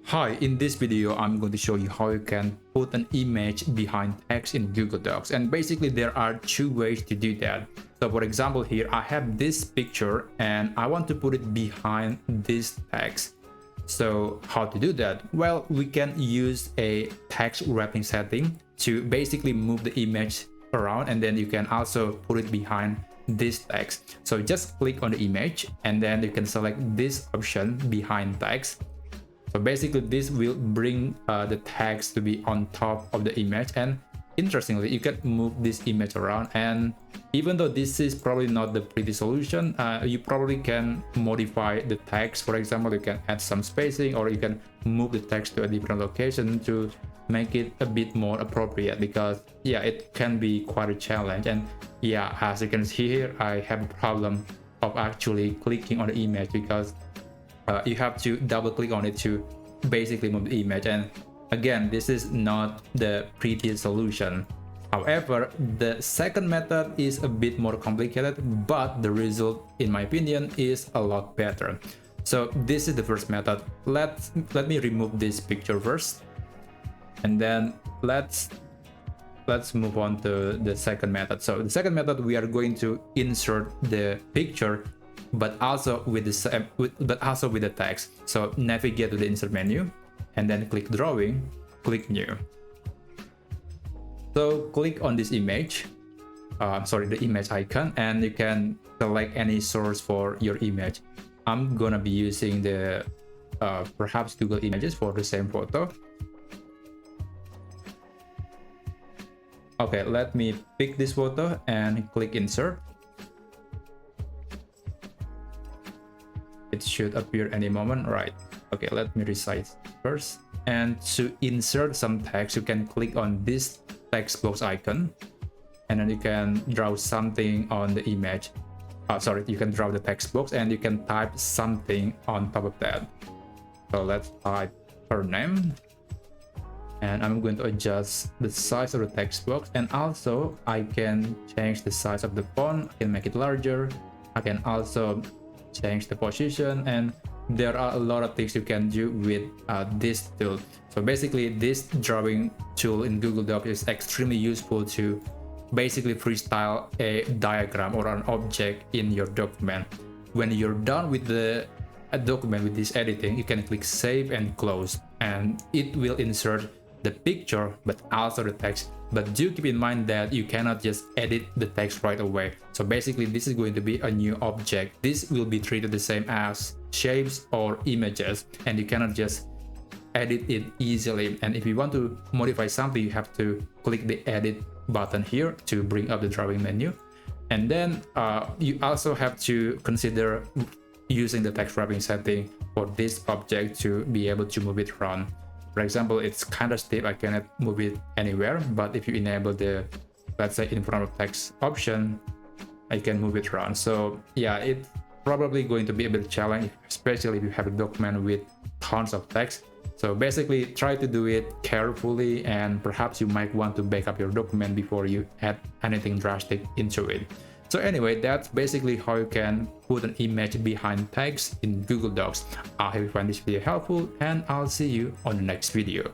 Hi, in this video, I'm going to show you how you can put an image behind text in Google Docs. And basically, there are two ways to do that. So for example, here I have this picture and I want to put it behind this text. So how to do that? Well, we can use a text wrapping setting to basically move the image around, and then you can also put it behind this text. So just click on the image and then you can select this option behind text. So basically this will bring the text to be on top of the image, and interestingly you can move this image around. And even though this is probably not the pretty solution, you probably can modify the text. For example, you can add some spacing, or you can move the text to a different location to make it a bit more appropriate, because yeah, it can be quite a challenge. And yeah, as you can see here, I have a problem of actually clicking on the image, because you have to double click on it to basically move the image. And again, this is not the prettiest solution. However, the second method is a bit more complicated, but the result, in my opinion, is a lot better. So this is the first method. Let me remove this picture first, and then let's move on to the second method. So the second method, we are going to insert the picture but also with the text. So navigate to the insert menu and then click drawing, click new. So click on this image, the image icon, and you can select any source for your image. I'm gonna be using the perhaps Google Images for the same photo. Okay, let me pick this photo and click insert. It should appear any moment, right? Okay, let me resize first. And to insert some text, you can click on this text box icon, and then you can draw something on the image. You can draw the text box and you can type something on top of that. So let's type her name, and I'm going to adjust the size of the text box, and also I can change the size of the font. I can make it larger. I can also change the position, and there are a lot of things you can do with this tool. So basically, this drawing tool in Google Docs is extremely useful to basically freestyle a diagram or an object in your document. When you're done with a document with this editing, you can click save and close, and it will insert the picture but also the text. But do keep in mind that you cannot just edit the text right away. So basically, this is going to be a new object. This will be treated the same as shapes or images, and you cannot just edit it easily. And if you want to modify something, you have to click the edit button here to bring up the drawing menu. And then you also have to consider using the text wrapping setting for this object to be able to move it around. For example, it's kind of stiff, I cannot move it anywhere, but if you enable the, let's say, in front of text option, I can move it around. So yeah, it's probably going to be a bit challenging, especially if you have a document with tons of text. So basically, try to do it carefully, and perhaps you might want to back up your document before you add anything drastic into it. So anyway, that's basically how you can put an image behind text in Google Docs. I hope you find this video helpful, and I'll see you on the next video.